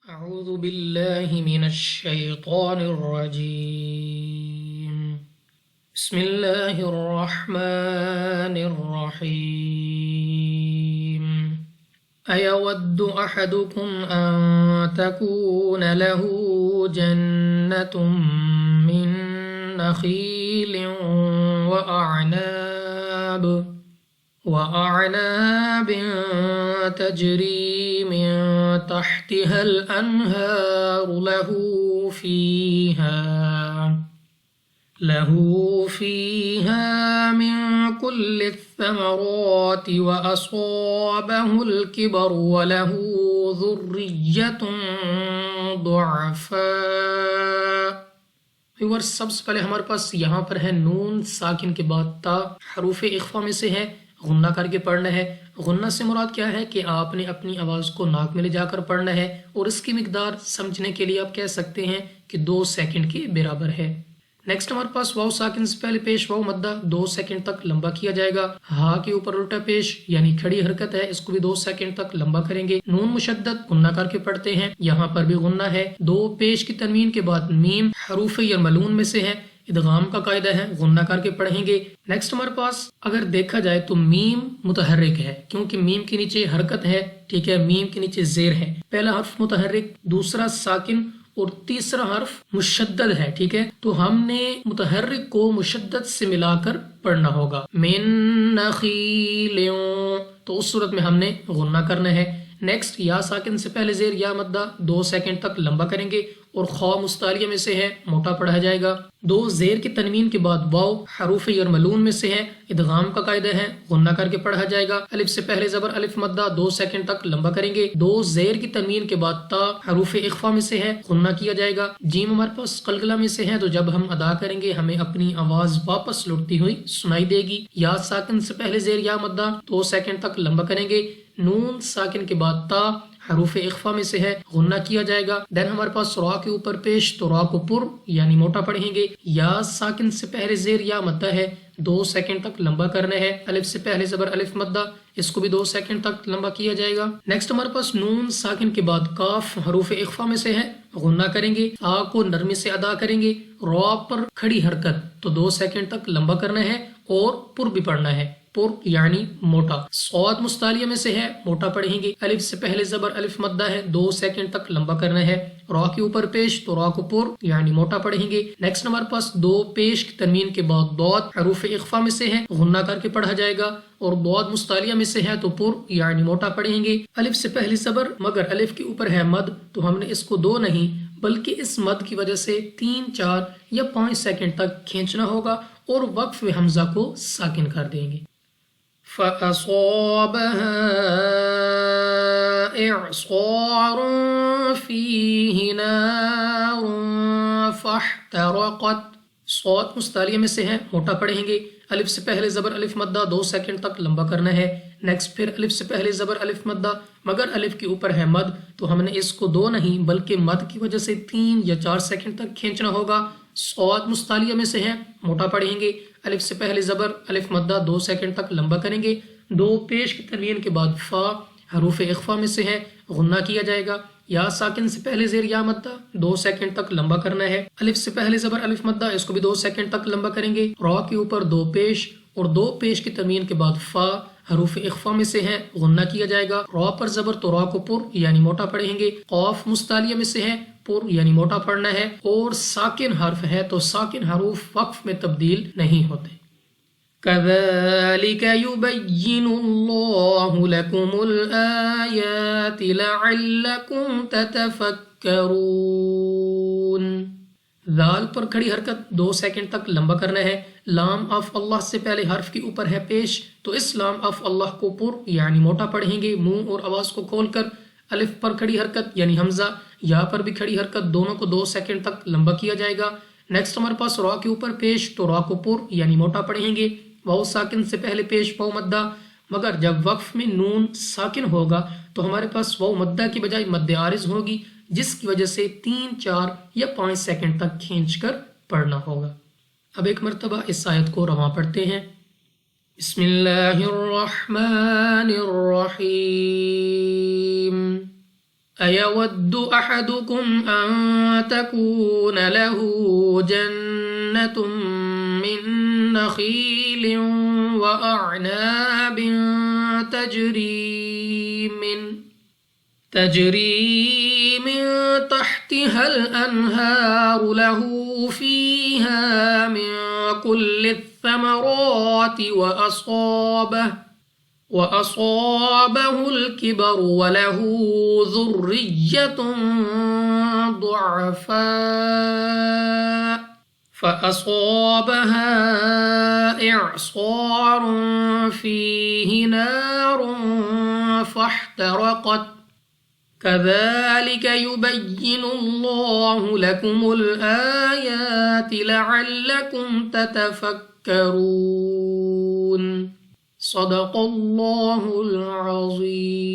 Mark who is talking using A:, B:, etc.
A: أعوذ بالله من الشيطان الرجيم. بسم الله الرحمن الرحيم. أيود أحدكم أن تكون له جنة من نخيل وأعناب تجري من تحتها الأنهار له فيها من كل الثمرات وأصابه الكبر وله ذرية ضعفاء. سب سے پہلے ہمارے پاس یہاں پر ہے نون ساکن کے بعد تا، حروف اخفا میں سے ہے، غنہ کر کے پڑھنا ہے. غنہ سے مراد کیا ہے کہ آپ نے اپنی آواز کو ناک میں لے جا کر پڑھنا ہے، اور اس کی مقدار سمجھنے کے لیے آپ کہہ سکتے ہیں کہ 2 سیکنڈ کے برابر ہے. نیکسٹ ہمارے پاس واو ساکن سے پہلے پیش واو مدہ 2 سیکنڈ تک لمبا کیا جائے گا. ہا کے اوپر الٹا پیش یعنی کھڑی حرکت ہے، اس کو بھی 2 سیکنڈ تک لمبا کریں گے. نون مشدد غنہ کر کے پڑھتے ہیں، یہاں پر بھی غنہ ہے. 2 پیش کی تنوین کے بعد میم حروف یرملون میں سے ہے، ادغام کا قاعدہ ہے، غنہ کر کے پڑھیں گے. نیکسٹ ہمارے پاس اگر دیکھا جائے تو میم متحرک ہے، کیونکہ میم کے نیچے حرکت ہے، ٹھیک ہے، میم کے نیچے زیر ہے. پہلا حرف متحرک، دوسرا ساکن اور تیسرا حرف مشدد ہے، ٹھیک ہے. تو ہم نے متحرک کو مشدد سے ملا کر پڑھنا ہوگا. من نخیل، تو اس صورت میں ہم نے غنہ کرنا ہے. نیکسٹ یا ساکن سے پہلے زیر یا مدہ 2 سیکنڈ تک لمبا کریں گے، اور خا مستعلیہ میں سے ہے، موٹا پڑھا جائے گا. 2 زیر کی تنوین کے بعد واو حروف یرملون میں سے ہے، ادغام کا قاعدہ ہے، غنہ کر کے پڑھا جائے گا. الف سے پہلے زبر الف مدہ 2 سیکنڈ تک لمبا کریں گے. 2 زیر کی تنوین کے بعد تا حروف اخفا میں سے ہے، غنہ کیا جائے گا. جیم ہمارے پاس قلقلہ میں سے ہے، تو جب ہم ادا کریں گے ہمیں اپنی آواز واپس لوٹتی ہوئی سنائی دے گی. یا ساکن سے پہلے زیر یا مدہ 2 سیکنڈ تک لمبا کریں گے. نون ساکن کے بعد تا حروف اخفا میں سے ہے، غنہ کیا جائے گا. دین ہمارے پاس را کے اوپر پیش، تو را کو پر یعنی موٹا پڑھیں گے. یا ساکن سے پہلے زیر یا مدہ ہے، 2 سیکنڈ تک لمبا کرنا ہے. الف سے پہلے زبر الف مدہ، اس کو بھی 2 سیکنڈ تک لمبا کیا جائے گا. نیکسٹ ہمارے پاس نون ساکن کے بعد کاف حروف اخفا میں سے ہے، غنہ کریں گے. آ کو نرمی سے ادا کریں گے. را پر کھڑی حرکت، تو 2 سیکنڈ تک لمبا کرنا ہے، اور پر بھی پڑھنا ہے، پر یعنی موٹا. صاد مستعلیہ میں سے ہے، موٹا پڑھیں گے. الف سے پہلے زبر الف مدہ ہے، 2 سیکنڈ تک لمبا کرنا ہے. را کے اوپر پیش، تو را کو پر یعنی موٹا پڑھیں گے. نیکسٹ ہمارے پاس 2 پیش کی تنوین کے بعد ضاد حروف اخفا میں سے ہے، غنہ کر کے پڑھا جائے گا. اور ضاد مستعلیہ میں سے ہے، تو پر یعنی موٹا پڑھیں گے. الف سے پہلے زبر، مگر الف کے اوپر ہے مد، تو ہم نے اس کو 2 نہیں بلکہ اس مد کی وجہ سے 3، 4 یا 5 سیکنڈ تک کھینچنا ہوگا، اور وقف حمزہ کو ساکن کر دیں گے. فَأَصَابَهَا إِعْصَارٌ فِيهِ نَارٌ فَاحْتَرَقَتْ. صوت مستعلیہ میں سے ہے، موٹا پڑھیں گے. الف سے پہلے زبر الف مدہ 2 سیکنڈ تک لمبا کرنا ہے. نیکسٹ پھر الف سے پہلے زبر الف مدہ، مگر الف کے اوپر ہے مد، تو ہم نے اس کو 2 نہیں بلکہ مد کی وجہ سے 3 یا 4 سیکنڈ تک کھینچنا ہوگا. صوت مستعلیہ میں سے ہے، موٹا پڑھیں گے. الف سے پہلے زبر الف مدہ 2 سیکنڈ تک لمبا کریں گے. 2 پیش کی تنوین کے بعد فا حروف اخفا میں سے ہے، غنہ کیا جائے گا. یا ساکن سے پہلے زیر یا مدہ 2 سیکنڈ تک لمبا کرنا ہے. الف سے پہلے زبر الف مدہ، اس کو بھی 2 سیکنڈ تک لمبا کریں گے. را کے اوپر 2 پیش اور 2 پیش کی تنوین کے بعد فا حروف اخفا میں سے ہے، غنہ کیا جائے گا. را پر زبر، تو را کو پر یعنی موٹا پڑھیں گے. قاف مستعلیہ میں سے ہے، پر یعنی موٹا پڑھنا ہے. اور ساکن حرف ہے تو ساکن حروف وقف میں تبدیل نہیں ہوتے. كَذَلِكَ يُبَيِّنُ اللَّهُ لَكُمُ الْآيَاتِ لَعَلَّكُمْ تَتَفَكَّرُونَ. ذال پر کھڑی حرکت 2 سیکنڈ تک لمبا کرنا ہے. لام آف اللہ سے پہلے حرف کے اوپر ہے پیش، تو اس لام آف اللہ کو پر یعنی موٹا پڑھیں گے، منہ اور آواز کو کھول کر. الف پر کھڑی حرکت یعنی حمزہ، یا پر بھی کھڑی حرکت، دونوں کو 2 سیکنڈ تک لمبا کیا جائے گا. نیکسٹ ہمارے پاس را کے اوپر پیش، تو را کو پر یعنی موٹا پڑھیں گے. واو ساکن سے پہلے پیش واو مدہ، مگر جب وقف میں نون ساکن ہوگا تو ہمارے پاس واو مدہ کی بجائے مد عارض ہوگی، جس کی وجہ سے 3، 4 یا 5 سیکنڈ تک کھینچ کر پڑھنا ہوگا. اب ایک مرتبہ اس آیت کو رواں پڑھتے ہیں. بسم اللہ الرحمن الرحیم. أيود أحدكم أن تكون له جنة من نخيل وأعناب تجري من تحتها الأنهار له فيها من كل الثمرات وأصابه الكبر وله ذرية ضعفاء فأصابها إعصار فيه نار فاحترقت كذلك يبين الله لكم الآيات لعلكم تتفكرون. صدق الله العظيم.